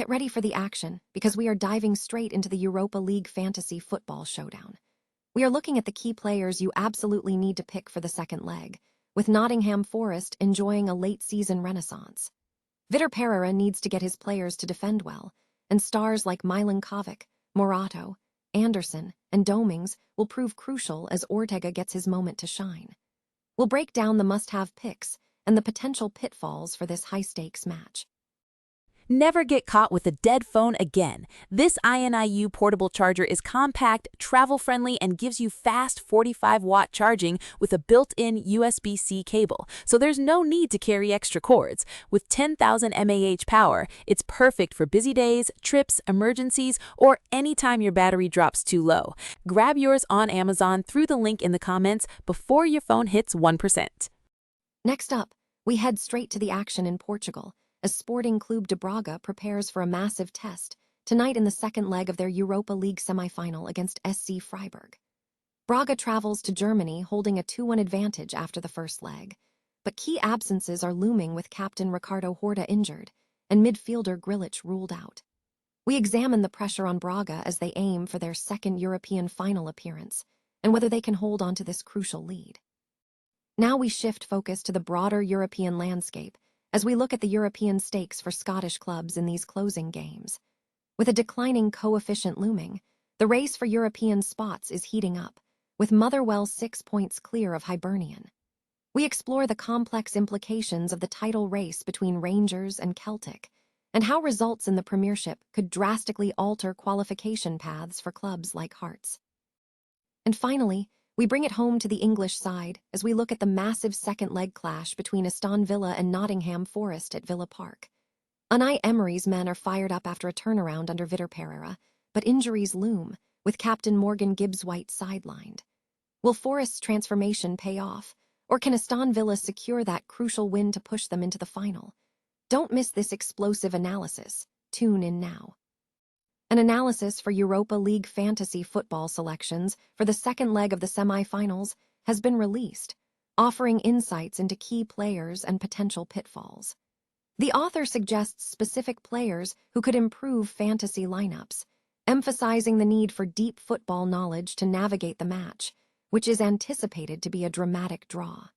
Get ready for the action, because we are diving straight into the Europa League fantasy football showdown. We are looking at the key players you absolutely need to pick for the second leg, with Nottingham Forest enjoying a late-season renaissance. Vitor Pereira needs to get his players to defend well, and stars like Milankovic, Morato, Anderson, and Domings will prove crucial as Ortega gets his moment to shine. We'll break down the must-have picks and the potential pitfalls for this high-stakes match. Never get caught with a dead phone again. This INIU portable charger is compact, travel-friendly, and gives you fast 45-watt charging with a built-in USB-C cable, so there's no need to carry extra cords. With 10,000 mAh power, it's perfect for busy days, trips, emergencies, or anytime your battery drops too low. Grab yours on Amazon through the link in the comments before your phone hits 1%. Next up, we head straight to the action in Portugal, as Sporting Clube de Braga prepares for a massive test tonight in the second leg of their Europa League semi-final against SC Freiburg. Braga travels to Germany holding a 2-1 advantage after the first leg, but key absences are looming with captain Ricardo Horta injured and midfielder Grilic ruled out. We examine the pressure on Braga as they aim for their second European final appearance and whether they can hold on to this crucial lead. Now we shift focus to the broader European landscape as we look at the European stakes for Scottish clubs in these closing games. With a declining coefficient looming, the race for European spots is heating up, with Motherwell 6 points clear of Hibernian. We explore the complex implications of the title race between Rangers and Celtic, and how results in the Premiership could drastically alter qualification paths for clubs like Hearts. And finally, we bring it home to the English side as we look at the massive second-leg clash between Aston Villa and Nottingham Forest at Villa Park. Unai Emery's men are fired up after a turnaround under Vitor Pereira, but injuries loom, with captain Morgan Gibbs-White sidelined. Will Forest's transformation pay off, or can Aston Villa secure that crucial win to push them into the final? Don't miss this explosive analysis. Tune in now. An analysis for Europa League fantasy football selections for the second leg of the semi-finals has been released, offering insights into key players and potential pitfalls. The author suggests specific players who could improve fantasy lineups, emphasizing the need for deep football knowledge to navigate the match, which is anticipated to be a dramatic draw.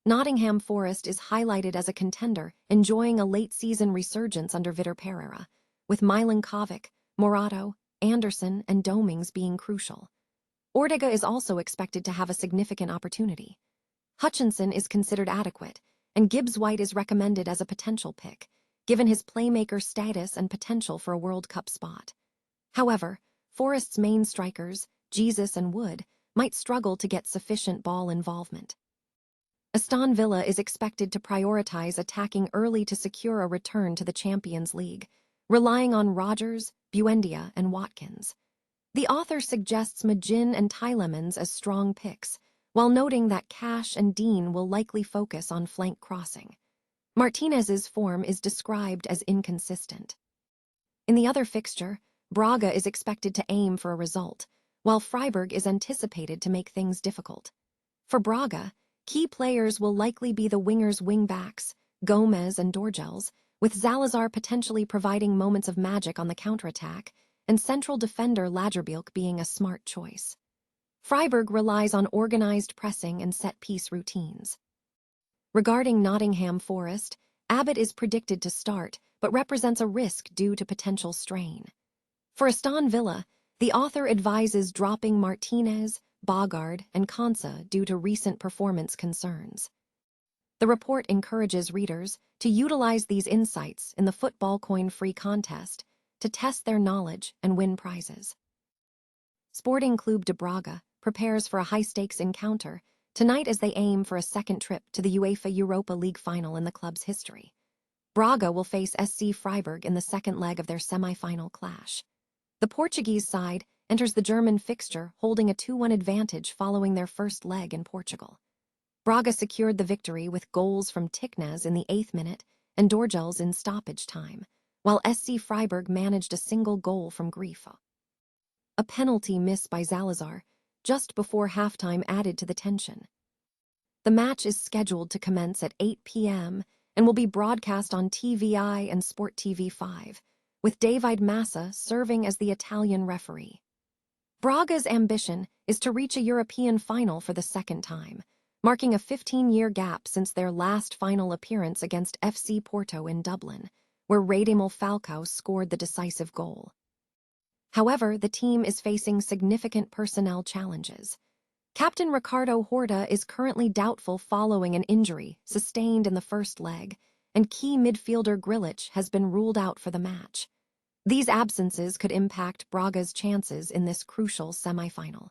Nottingham Forest is highlighted as a contender, enjoying a late-season resurgence under Vitor Pereira, with Milankovic, Morato, Anderson, and Domings being crucial. Ortega is also expected to have a significant opportunity. Hutchinson is considered adequate, and Gibbs-White is recommended as a potential pick, given his playmaker status and potential for a World Cup spot. However, Forest's main strikers, Jesus and Wood, might struggle to get sufficient ball involvement. Aston Villa is expected to prioritize attacking early to secure a return to the Champions League, relying on Rodgers, Buendia, and Watkins. The author suggests Magin and Tielemans as strong picks, while noting that Cash and Dean will likely focus on flank crossing. Martinez's form is described as inconsistent. In the other fixture, Braga is expected to aim for a result, while Freiburg is anticipated to make things difficult. For Braga, key players will likely be the wingers' wingbacks, Gomez and Dorgels, with Zalazar potentially providing moments of magic on the counterattack, and central defender Lagerbielke being a smart choice. Freiburg relies on organized pressing and set-piece routines. Regarding Nottingham Forest, Abbott is predicted to start, but represents a risk due to potential strain. For Aston Villa, the author advises dropping Martinez, Bogard, and Konsa due to recent performance concerns. The report encourages readers to utilize these insights in the football coin-free contest to test their knowledge and win prizes. Sporting Clube de Braga prepares for a high-stakes encounter tonight as they aim for a second trip to the UEFA Europa League final in the club's history. Braga will face SC Freiburg in the second leg of their semi-final clash. The Portuguese side enters the German fixture holding a 2-1 advantage following their first leg in Portugal. Braga secured the victory with goals from Tiknaz in the 8th minute and Dorgels in stoppage time, while SC Freiburg managed a single goal from Grifo. A penalty miss by Zalazar just before halftime added to the tension. The match is scheduled to commence at 8 p.m. and will be broadcast on TVI and Sport TV 5, with David Massa serving as the Italian referee. Braga's ambition is to reach a European final for the second time, marking a 15-year gap since their last final appearance against FC Porto in Dublin, where Radamel Falcao scored the decisive goal. However, the team is facing significant personnel challenges. Captain Ricardo Horta is currently doubtful following an injury sustained in the first leg, and key midfielder Grilic has been ruled out for the match. These absences could impact Braga's chances in this crucial semi-final.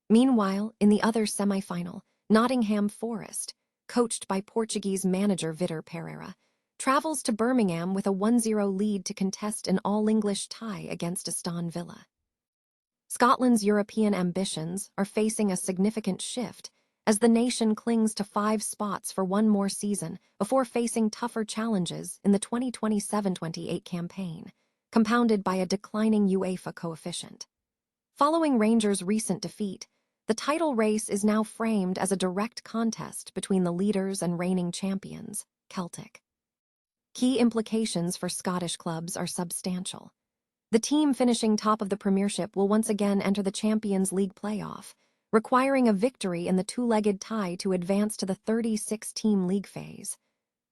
Meanwhile, in the other semi-final, Nottingham Forest, coached by Portuguese manager Vitor Pereira, travels to Birmingham with a 1-0 lead to contest an all-English tie against Aston Villa. Scotland's European ambitions are facing a significant shift as the nation clings to 5 spots for one more season before facing tougher challenges in the 2027-28 campaign, compounded by a declining UEFA coefficient. Following Rangers' recent defeat, the title race is now framed as a direct contest between the leaders and reigning champions, Celtic. Key implications for Scottish clubs are substantial. The team finishing top of the Premiership will once again enter the Champions League playoff, requiring a victory in the two-legged tie to advance to the 36-team league phase.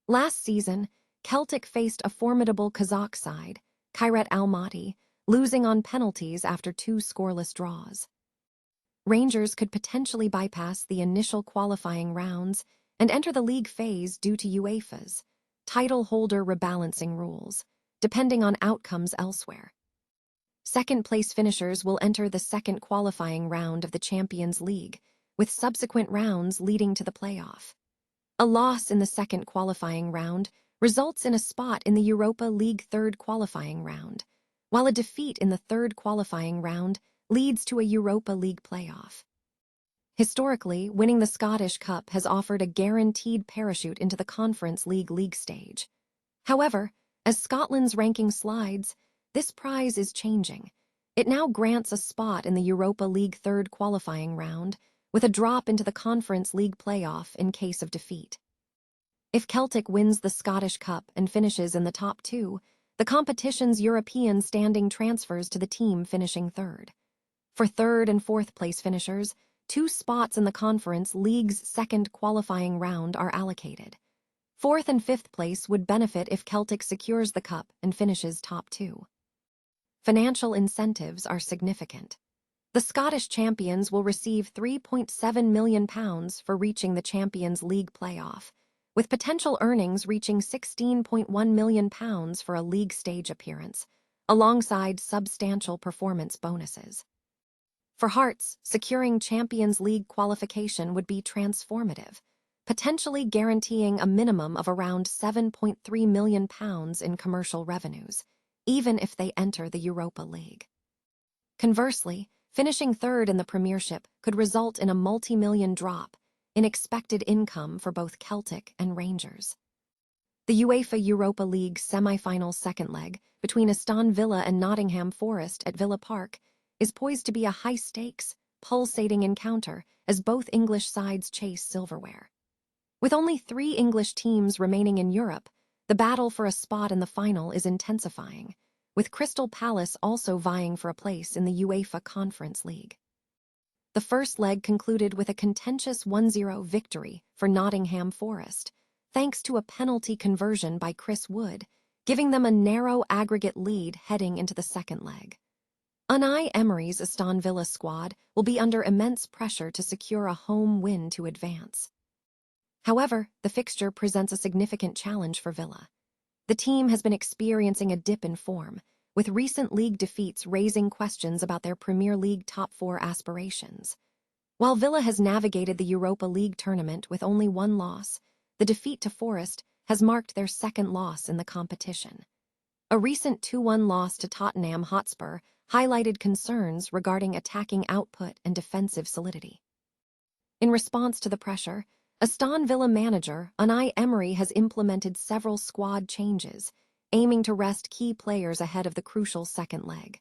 Last season, Celtic faced a formidable Kazakh side, Kairat Almaty, losing on penalties after 2 scoreless draws. Rangers could potentially bypass the initial qualifying rounds and enter the league phase due to UEFA's title holder rebalancing rules, depending on outcomes elsewhere. Second-place finishers will enter the second qualifying round of the Champions League, with subsequent rounds leading to the playoff. A loss in the second qualifying round results in a spot in the Europa League third qualifying round, while a defeat in the third qualifying round leads to a Europa League playoff. Historically, winning the Scottish Cup has offered a guaranteed parachute into the Conference League stage. However, as Scotland's ranking slides, this prize is changing. It now grants a spot in the Europa League third qualifying round, with a drop into the Conference League playoff in case of defeat. If Celtic wins the Scottish Cup and finishes in the top 2, the competition's European standing transfers to the team finishing third. For third and fourth place finishers, 2 spots in the Conference League's second qualifying round are allocated. Fourth and fifth place would benefit if Celtic secures the cup and finishes top 2. Financial incentives are significant. The Scottish champions will receive £3.7 million for reaching the Champions League playoff, with potential earnings reaching £16.1 million for a league stage appearance, alongside substantial performance bonuses. For Hearts, securing Champions League qualification would be transformative, potentially guaranteeing a minimum of around £7.3 million in commercial revenues, even if they enter the Europa League. Conversely, finishing third in the Premiership could result in a multi-million drop in expected income for both Celtic and Rangers. The UEFA Europa League semi-final second leg between Aston Villa and Nottingham Forest at Villa Park is poised to be a high-stakes, pulsating encounter as both English sides chase silverware. With only 3 English teams remaining in Europe, the battle for a spot in the final is intensifying, with Crystal Palace also vying for a place in the UEFA Conference League. The first leg concluded with a contentious 1-0 victory for Nottingham Forest, thanks to a penalty conversion by Chris Wood, giving them a narrow aggregate lead heading into the second leg. Unai Emery's Aston Villa squad will be under immense pressure to secure a home win to advance. However, the fixture presents a significant challenge for Villa. The team has been experiencing a dip in form, with recent league defeats raising questions about their Premier League top 4 aspirations. While Villa has navigated the Europa League tournament with only 1 loss, the defeat to Forest has marked their second loss in the competition. A recent 2-1 loss to Tottenham Hotspur highlighted concerns regarding attacking output and defensive solidity. In response to the pressure, Aston Villa manager Unai Emery has implemented several squad changes, aiming to rest key players ahead of the crucial second leg.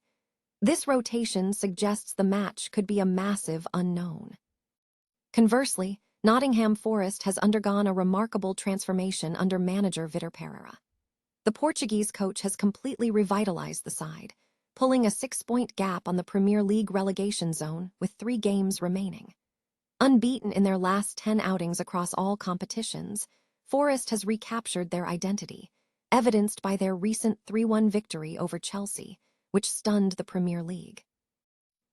This rotation suggests the match could be a massive unknown. Conversely, Nottingham Forest has undergone a remarkable transformation under manager Vitor Pereira. The Portuguese coach has completely revitalized the side, pulling a 6-point gap on the Premier League relegation zone with 3 games remaining. Unbeaten in their last 10 outings across all competitions, Forest has recaptured their identity, evidenced by their recent 3-1 victory over Chelsea, which stunned the Premier League.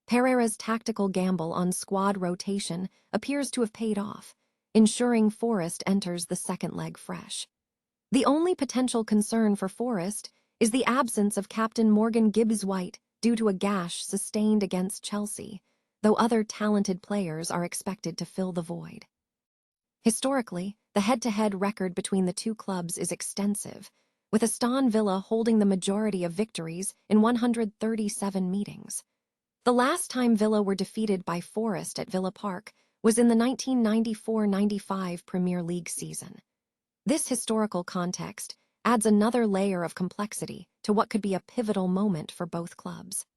Pereira's tactical gamble on squad rotation appears to have paid off, ensuring Forest enters the second leg fresh. The only potential concern for Forest is the absence of captain Morgan Gibbs-White due to a gash sustained against Chelsea, though other talented players are expected to fill the void. Historically, the head-to-head record between the two clubs is extensive, with Aston Villa holding the majority of victories in 137 meetings. The last time Villa were defeated by Forest at Villa Park was in the 1994-95 Premier League season. This historical context adds another layer of complexity to what could be a pivotal moment for both clubs.